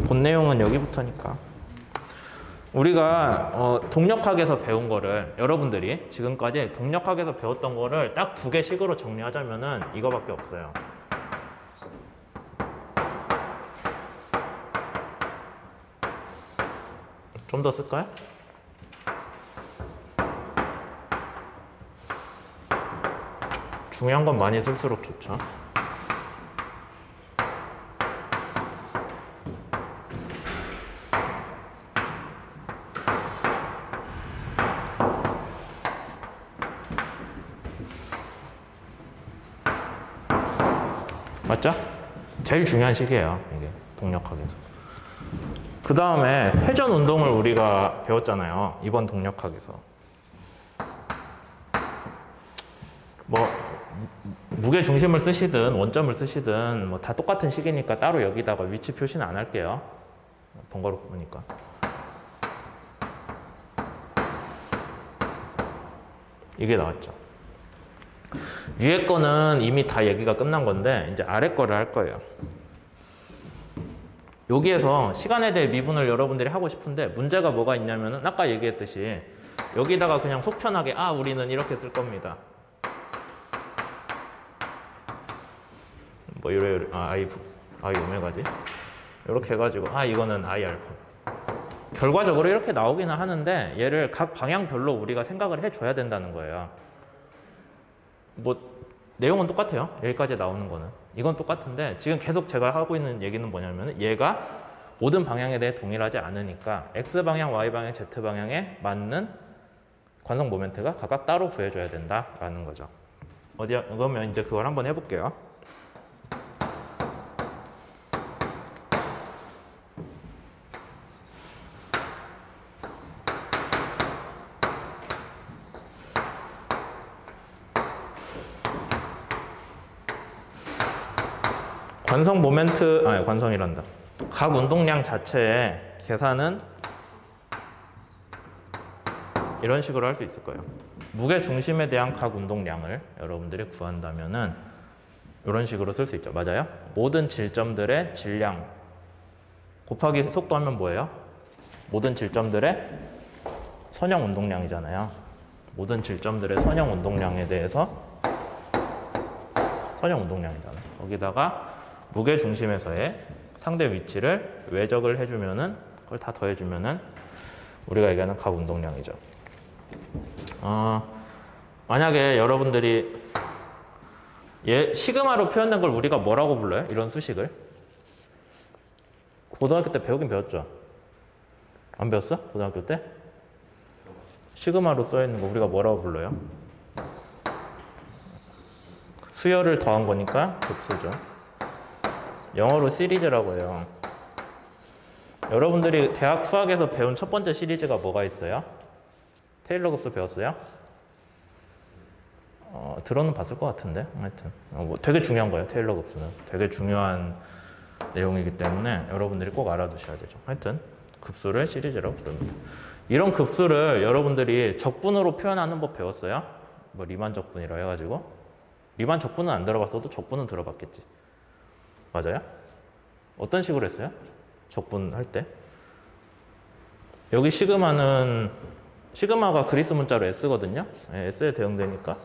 본 내용은 여기부터니까. 우리가 동력학에서 배운 거를, 여러분들이 지금까지 동력학에서 배웠던 거를 딱 두 개식으로 정리하자면은 이거밖에 없어요. 좀 더 쓸까요? 중요한 건 많이 쓸수록 좋죠. 맞죠? 제일 중요한 식이에요, 이게 동력학에서. 그 다음에 회전 운동을 우리가 배웠잖아요, 이번 동력학에서. 뭐 무게 중심을 쓰시든 원점을 쓰시든 뭐 다 똑같은 식이니까 따로 여기다가 위치 표시는 안 할게요. 번거롭으니까. 이게 나왔죠. 위에 거는 이미 다 얘기가 끝난 건데 이제 아래 거를 할 거예요. 여기에서 시간에 대해 미분을 여러분들이 하고 싶은데 문제가 뭐가 있냐면은 아까 얘기했듯이 여기다가 그냥 속 편하게 우리는 이렇게 쓸 겁니다. 뭐 이래 I 오메가지 이렇게 해가지고 이거는 I 알파. 결과적으로 이렇게 나오기는 하는데 얘를 각 방향별로 우리가 생각을 해줘야 된다는 거예요. 뭐 내용은 똑같아요. 여기까지 나오는 거는. 이건 똑같은데 지금 계속 제가 하고 있는 얘기는 뭐냐면 얘가 모든 방향에 대해 동일하지 않으니까 X방향, Y방향, Z방향에 맞는 관성 모멘트가 각각 따로 구해줘야 된다라는 거죠. 그러면 이제 그걸 한번 해볼게요. 관성 모멘트, 관성이란다. 각 운동량 자체의 계산은 이런 식으로 할 수 있을 거예요. 무게 중심에 대한 각 운동량을 여러분들이 구한다면은 이런 식으로 쓸 수 있죠. 맞아요? 모든 질점들의 질량 곱하기 속도하면 뭐예요? 모든 질점들의 선형 운동량이잖아요. 모든 질점들의 선형 운동량에 대해서 선형 운동량이잖아요. 거기다가 무게 중심에서의 상대 위치를 외적을 해주면은 그걸 다 더해주면은 우리가 얘기하는 각 운동량이죠. 만약에 여러분들이 시그마로 표현된 걸 우리가 뭐라고 불러요? 이런 수식을 고등학교 때 배우긴 배웠죠? 안 배웠어? 고등학교 때? 시그마로 써있는 거 우리가 뭐라고 불러요? 수열을 더한 거니까 급수죠. 영어로 시리즈라고 해요. 여러분들이 대학 수학에서 배운 첫 번째 시리즈가 뭐가 있어요? 테일러 급수 배웠어요? 들어는 봤을 것 같은데 하여튼 뭐 되게 중요한 거예요. 테일러 급수는 되게 중요한 내용이기 때문에 여러분들이 꼭 알아두셔야 되죠. 하여튼 급수를 시리즈라고 부릅니다. 이런 급수를 여러분들이 적분으로 표현하는 법 배웠어요? 뭐 리만 적분이라 해가지고 리만 적분은 안 들어봤어도 적분은 들어봤겠지. 맞아요? 어떤 식으로 했어요? 적분할 때? 여기 시그마는 시그마가 그리스 문자로 S거든요. 네, S에 대응되니까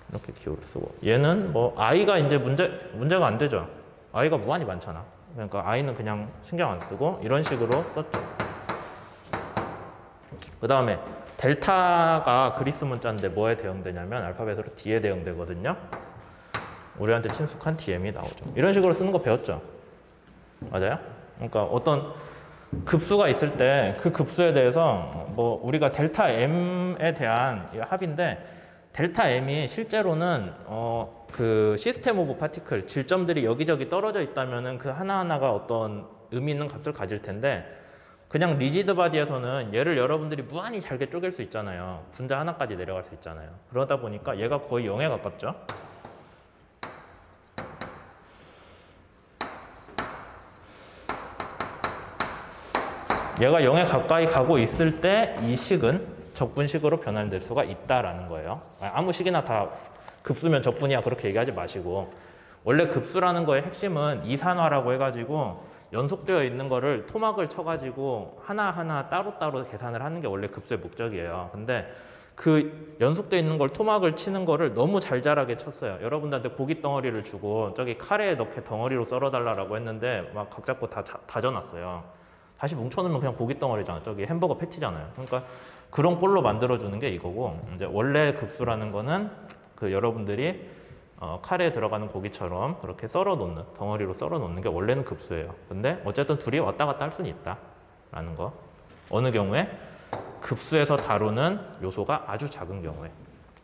이렇게 기호를 쓰고 얘는 뭐 I가 이제 문제가 안 되죠. I가 무한히 많잖아. 그러니까 I는 그냥 신경 안 쓰고 이런 식으로 썼죠. 그 다음에 델타가 그리스 문자인데 뭐에 대응되냐면 알파벳으로 D에 대응되거든요. 우리한테 친숙한 DM이 나오죠. 이런 식으로 쓰는 거 배웠죠? 맞아요? 그러니까 어떤 급수가 있을 때 그 급수에 대해서 뭐 우리가 델타 M에 대한 합인데 델타 M이 실제로는 그 시스템 오브 파티클 질점들이 여기저기 떨어져 있다면은 그 하나하나가 어떤 의미 있는 값을 가질 텐데 그냥 리지드 바디에서는 얘를 여러분들이 무한히 잘게 쪼갤 수 있잖아요. 분자 하나까지 내려갈 수 있잖아요. 그러다 보니까 얘가 거의 0에 가깝죠. 얘가 0에 가까이 가고 있을 때 이 식은 적분식으로 변환될 수가 있다라는 거예요. 아무 식이나 다 급수면 적분이야 그렇게 얘기하지 마시고 원래 급수라는 거의 핵심은 이산화라고 해가지고 연속되어 있는 거를 토막을 쳐가지고 하나하나 따로따로 계산을 하는 게 원래 급수의 목적이에요. 근데 그 연속되어 있는 걸 토막을 치는 거를 너무 잘 자라게 쳤어요. 여러분들한테 고기 덩어리를 주고 저기 카레에 넣게 덩어리로 썰어달라고 했는데 막 각 잡고 다 다져놨어요. 다시 뭉쳐놓으면 그냥 고기 덩어리잖아. 저기 햄버거 패티잖아요. 그러니까 그런 꼴로 만들어주는 게 이거고, 이제 원래 급수라는 거는 그 여러분들이 카레에 들어가는 고기처럼 그렇게 썰어 놓는, 덩어리로 썰어 놓는 게 원래는 급수예요. 근데 어쨌든 둘이 왔다 갔다 할 수는 있다 라는 거. 어느 경우에 급수에서 다루는 요소가 아주 작은 경우에,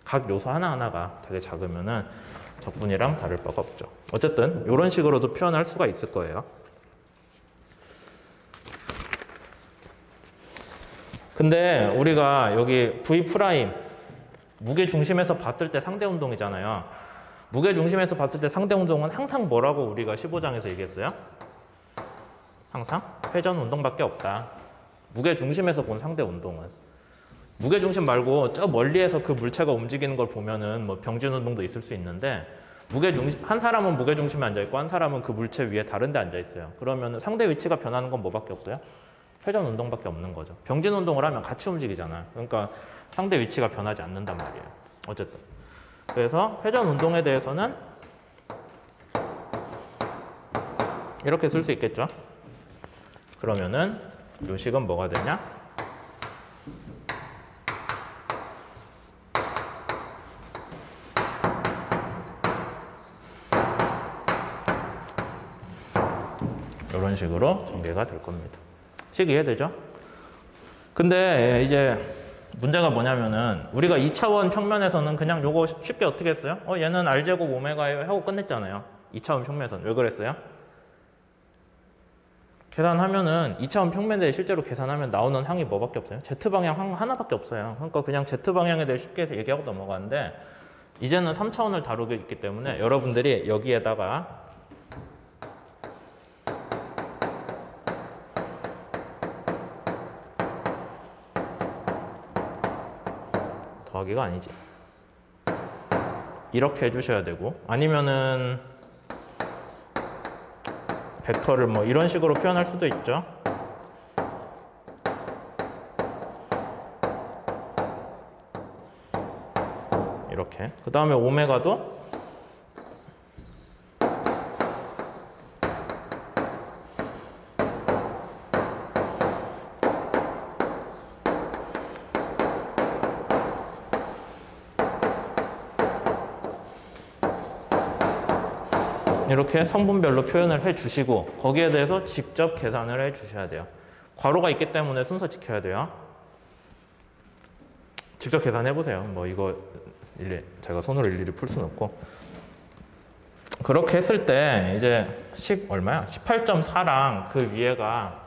각 요소 하나하나가 되게 작으면은 적분이랑 다를 바가 없죠. 어쨌든 이런 식으로도 표현할 수가 있을 거예요. 근데 우리가 여기 V 프라임 무게 중심에서 봤을 때 상대 운동이잖아요. 무게 중심에서 봤을 때 상대 운동은 항상 뭐라고 우리가 15장에서 얘기했어요? 항상 회전 운동밖에 없다. 무게 중심에서 본 상대 운동은. 무게 중심 말고 저 멀리에서 그 물체가 움직이는 걸 보면은 뭐 병진 운동도 있을 수 있는데, 무게 중심, 한 사람은 무게 중심에 앉아 있고 한 사람은 그 물체 위에 다른 데 앉아 있어요. 그러면은 상대 위치가 변하는 건 뭐밖에 없어요? 회전 운동밖에 없는 거죠. 병진 운동을 하면 같이 움직이잖아요. 그러니까 상대 위치가 변하지 않는단 말이에요. 어쨌든. 그래서 회전 운동에 대해서는 이렇게 쓸 수 있겠죠. 그러면은 요식은 뭐가 되냐? 이런 식으로 전개가 될 겁니다. 식 이해되죠? 근데 이제 문제가 뭐냐면은 우리가 2차원 평면에서는 그냥 요거 쉽게 어떻게 했어요? 얘는 R제곱 오메가에 하고 끝냈잖아요. 2차원 평면에서는. 왜 그랬어요? 계산하면은 2차원 평면에 실제로 계산하면 나오는 항이 뭐밖에 없어요? Z방향 항 하나밖에 없어요. 그러니까 그냥 Z방향에 대해 쉽게 얘기하고 넘어가는데, 이제는 3차원을 다루고 있기 때문에 여러분들이 여기에다가 더하기가 아니지. 이렇게 해주셔야 되고, 아니면은 벡터를 뭐 이런 식으로 표현할 수도 있죠. 이렇게. 그 다음에 오메가도 이렇게 성분별로 표현을 해주시고, 거기에 대해서 직접 계산을 해주셔야 돼요. 괄호가 있기 때문에 순서 지켜야 돼요. 직접 계산해보세요. 뭐 이거 제가 손으로 일일이 풀 수는 없고. 그렇게 했을 때 이제 식 얼마야? 18.4랑 그 위에가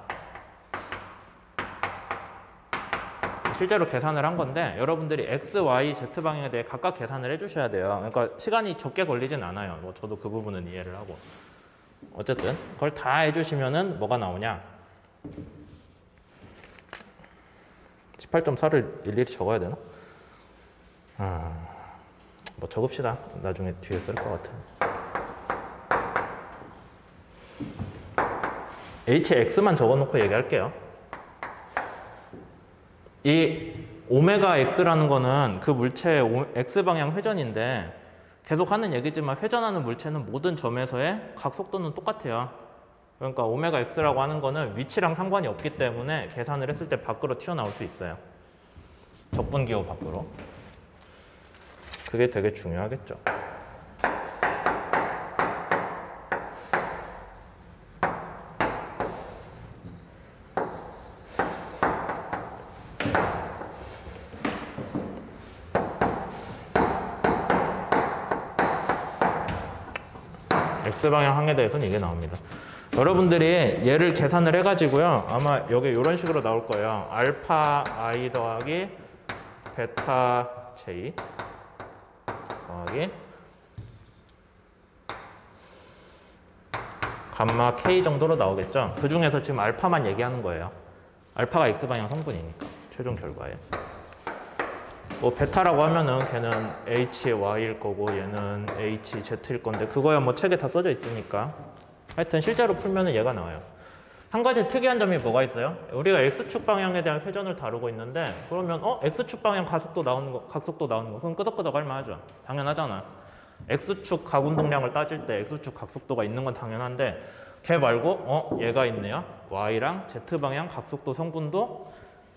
실제로 계산을 한 건데, 여러분들이 X, Y, Z 방향에 대해 각각 계산을 해주셔야 돼요. 그러니까 시간이 적게 걸리진 않아요. 뭐 저도 그 부분은 이해를 하고. 어쨌든 그걸 다 해주시면은 뭐가 나오냐? 18.4를 일일이 적어야 되나? 뭐 적읍시다. 나중에 뒤에 쓸 것 같아요. HX만 적어놓고 얘기할게요. 이 오메가 X라는 거는 그 물체의 X방향 회전인데, 계속 하는 얘기지만 회전하는 물체는 모든 점에서의 각 속도는 똑같아요. 그러니까 오메가 X라고 하는 거는 위치랑 상관이 없기 때문에 계산을 했을 때 밖으로 튀어나올 수 있어요. 적분기호 밖으로. 그게 되게 중요하겠죠. X방향 항에 대해서는 이게 나옵니다. 여러분들이 얘를 계산을 해가지고요, 아마 여기 이런 식으로 나올 거예요. 알파 I 더하기 베타 J 더하기 감마 K 정도로 나오겠죠. 그 중에서 지금 알파만 얘기하는 거예요. 알파가 X방향 성분이니까 최종 결과에. 뭐 베타라고 하면은 걔는 HY일 거고 얘는 HZ일 건데, 그거야 뭐 책에 다 써져 있으니까. 하여튼 실제로 풀면은 얘가 나와요. 한 가지 특이한 점이 뭐가 있어요? 우리가 X축 방향에 대한 회전을 다루고 있는데 그러면 X축 방향 각속도 나오는 거 그럼 끄덕끄덕 할 만하죠. 당연하잖아. X축 각운동량을 따질 때 X축 각속도가 있는 건 당연한데 걔 말고 얘가 있네요. Y랑 Z방향 각속도 성분도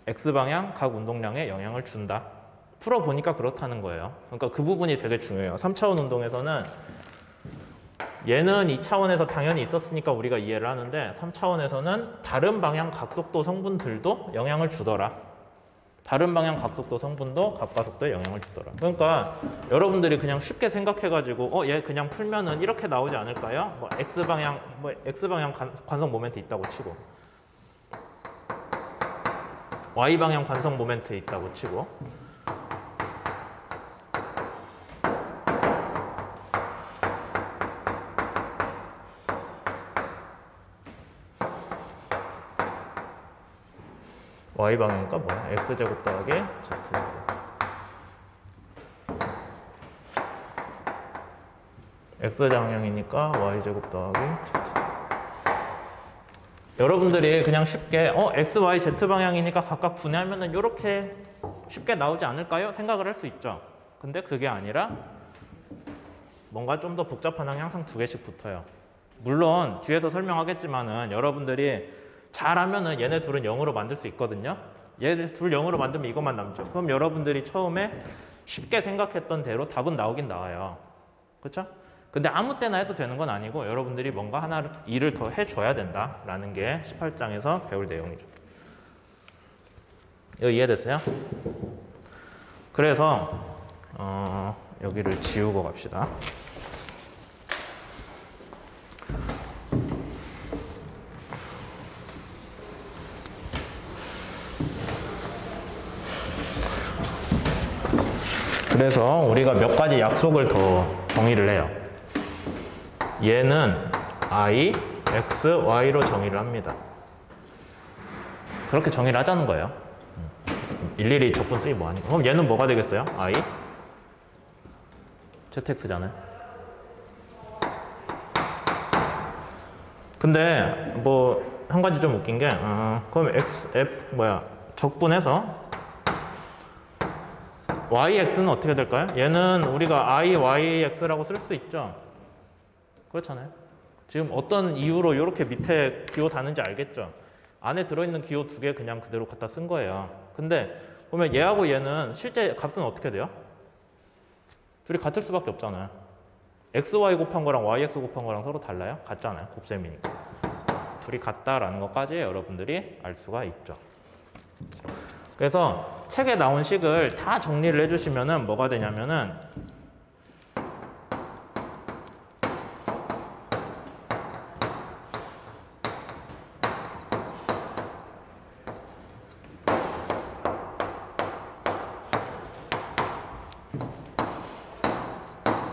X방향 각운동량에 영향을 준다. 풀어보니까 그렇다는 거예요. 그러니까 그 부분이 되게 중요해요. 3차원 운동에서는 얘는 2차원에서 당연히 있었으니까 우리가 이해를 하는데 3차원에서는 다른 방향 각속도 성분들도 영향을 주더라. 다른 방향 각속도 성분도 각가속도에 영향을 주더라. 그러니까 여러분들이 그냥 쉽게 생각해가지고 얘 그냥 풀면은 이렇게 나오지 않을까요? 뭐 X방향 관성 모멘트 있다고 치고 Y방향 관성 모멘트 있다고 치고 Y방향이니까 뭐야? X제곱 더하기 Z제곱. X방향이니까 Y제곱 더하기 Z. 여러분들이 그냥 쉽게 X, Y, Z 방향이니까 각각 분해하면은 이렇게 쉽게 나오지 않을까요? 생각을 할 수 있죠. 근데 그게 아니라 뭔가 좀 더 복잡한 항이 항상 두 개씩 붙어요. 물론 뒤에서 설명하겠지만은 여러분들이 잘하면은 얘네 둘은 0으로 만들 수 있거든요. 얘네 둘 0으로 만들면 이것만 남죠. 그럼 여러분들이 처음에 쉽게 생각했던 대로 답은 나오긴 나와요. 그렇죠? 근데 아무 때나 해도 되는 건 아니고 여러분들이 뭔가 하나를 일을 더 해줘야 된다라는 게 18장에서 배울 내용이죠. 이거 이해됐어요? 그래서 여기를 지우고 갑시다. 그래서 우리가 몇 가지 약속을 더 정의를 해요. 얘는 I, X, Y로 정의를 합니다. 그렇게 정의를 하자는 거예요. 일일이 적분 쓰기 뭐하니까. 그럼 얘는 뭐가 되겠어요? I, ZX잖아요. 근데 뭐 한 가지 좀 웃긴 게 그럼 적분해서 YX는 어떻게 될까요? 얘는 우리가 IYX라고 쓸 수 있죠. 그렇잖아요. 지금 어떤 이유로 이렇게 밑에 기호 다는지 알겠죠? 안에 들어있는 기호 두 개 그냥 그대로 갖다 쓴 거예요. 근데 보면 얘하고 얘는 실제 값은 어떻게 돼요? 둘이 같을 수밖에 없잖아요. XY 곱한 거랑 YX 곱한 거랑 서로 달라요? 같잖아요. 곱셈이니까. 둘이 같다라는 것까지 여러분들이 알 수가 있죠. 그래서 책에 나온 식을 다 정리를 해주시면은 뭐가 되냐면은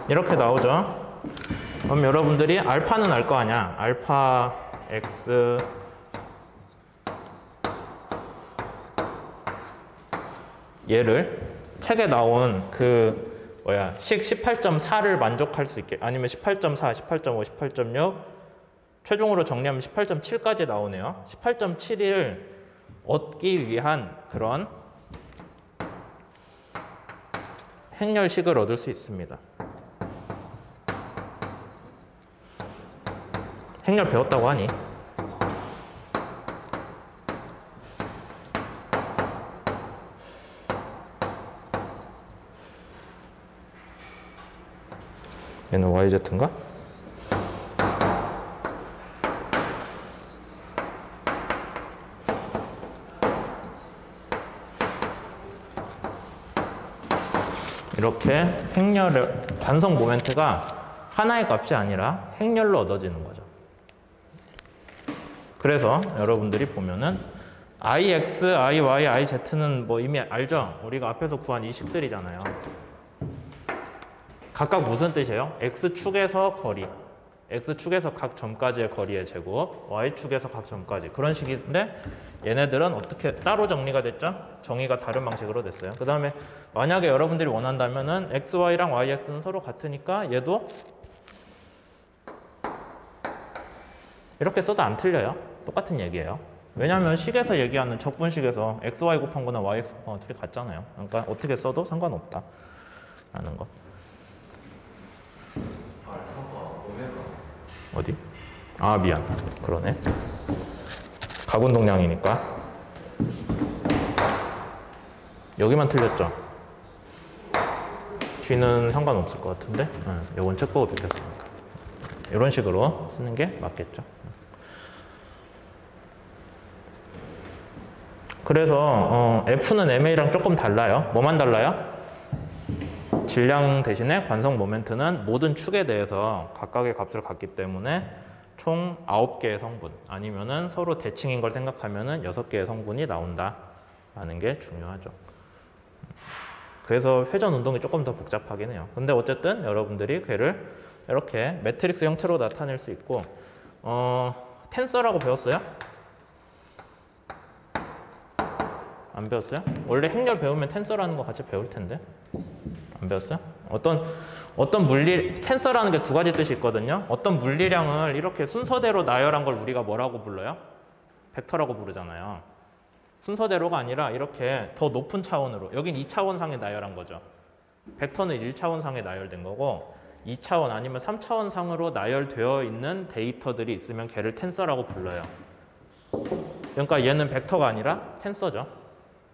이렇게 나오죠. 그럼 여러분들이 알파는 알 거 아니야. 알파 X 얘를 책에 나온 식 18.4를 만족할 수 있게 아니면 18.4, 18.5, 18.6 최종으로 정리하면 18.7까지 나오네요. 18.7을 얻기 위한 그런 행렬식을 얻을 수 있습니다. 행렬 배웠다고 하니? 얘는 YZ인가? 이렇게 행렬의 관성 모멘트가 하나의 값이 아니라 행렬로 얻어지는 거죠. 그래서 여러분들이 보면은 IX, IY, IZ는 뭐 이미 알죠? 우리가 앞에서 구한 이 식들이잖아요. 각각 무슨 뜻이에요? X축에서 거리, X축에서 각 점까지의 거리의 제곱, Y축에서 각 점까지 그런 식인데 얘네들은 어떻게 따로 정리가 됐죠? 정의가 다른 방식으로 됐어요. 그 다음에 만약에 여러분들이 원한다면은 XY랑 YX는 서로 같으니까 얘도 이렇게 써도 안 틀려요. 똑같은 얘기예요. 왜냐하면 식에서 얘기하는 적분식에서 xy 곱한 거나 yx 곱한 거 둘이 같잖아요. 그러니까 어떻게 써도 상관없다 라는 거. 어디? 아 미안. 그러네. 가군동량이니까. 여기만 틀렸죠? 뒤는 상관없을 것 같은데 요건 책 보고 비켰으니까 이런 식으로 쓰는 게 맞겠죠. 그래서 F는 MA랑 조금 달라요. 뭐만 달라요? 질량 대신에 관성 모멘트는 모든 축에 대해서 각각의 값을 갖기 때문에 총 9개의 성분 아니면은 서로 대칭인 걸 생각하면은 6개의 성분이 나온다 라는 게 중요하죠. 그래서 회전 운동이 조금 더 복잡하긴 해요. 근데 어쨌든 여러분들이 걔를 이렇게 매트릭스 형태로 나타낼 수 있고 텐서라고 배웠어요? 안 배웠어요? 원래 행렬 배우면 텐서라는 거 같이 배울 텐데 안 배웠어요? 어떤 물리 텐서라는 게 두 가지 뜻이 있거든요. 어떤 물리량을 이렇게 순서대로 나열한 걸 우리가 뭐라고 불러요? 벡터라고 부르잖아요. 순서대로가 아니라 이렇게 더 높은 차원으로 여긴 2차원상에 나열한 거죠. 벡터는 1차원상에 나열된 거고 2차원 아니면 3차원상으로 나열되어 있는 데이터들이 있으면 걔를 텐서라고 불러요. 그러니까 얘는 벡터가 아니라 텐서죠.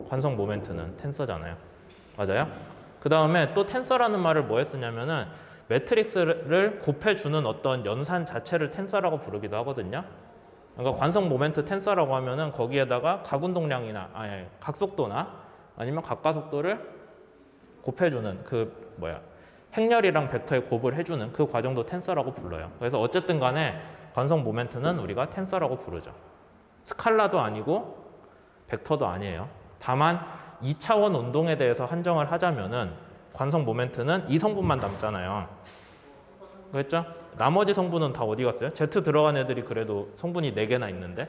관성 모멘트는 텐서잖아요. 맞아요? 그 다음에 또 텐서라는 말을 뭐에 쓰냐면은 매트릭스를 곱해주는 어떤 연산 자체를 텐서라고 부르기도 하거든요. 그러니까 관성 모멘트 텐서라고 하면은 거기에다가 각운동량이나 각속도나 아니면 각가속도를 곱해주는 행렬이랑 벡터에 곱을 해주는 그 과정도 텐서라고 불러요. 그래서 어쨌든 간에 관성 모멘트는 우리가 텐서라고 부르죠. 스칼라도 아니고 벡터도 아니에요. 다만 2차원 운동에 대해서 한정을 하자면은 관성 모멘트는 이 성분만 남잖아요. 그랬죠? 나머지 성분은 다 어디 갔어요? Z 들어간 애들이 그래도 성분이 4개나 있는데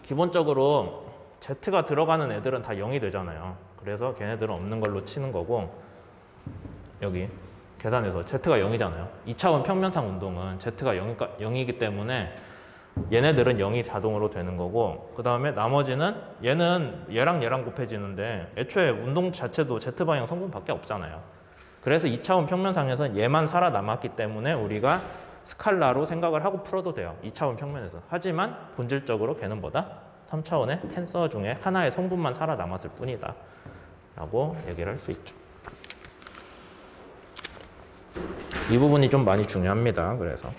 기본적으로 Z가 들어가는 애들은 다 0이 되잖아요. 그래서 걔네들은 없는 걸로 치는 거고 여기 계산해서 Z가 0이잖아요. 2차원 평면상 운동은 Z가 0이기 때문에 얘네들은 0이 자동으로 되는 거고 그 다음에 나머지는 얘랑 얘랑 곱해지는데 애초에 운동 자체도 Z방향 성분밖에 없잖아요. 그래서 2차원 평면상에서는 얘만 살아남았기 때문에 우리가 스칼라로 생각을 하고 풀어도 돼요. 2차원 평면에서. 하지만 본질적으로 걔는 뭐다? 3차원의 텐서 중에 하나의 성분만 살아남았을 뿐이다 라고 얘기를 할 수 있죠. 이 부분이 좀 많이 중요합니다. 그래서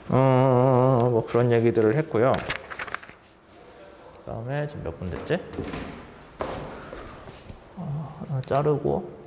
뭐 그런 얘기들을 했고요. 그 다음에 지금 몇 분 됐지? 하나 자르고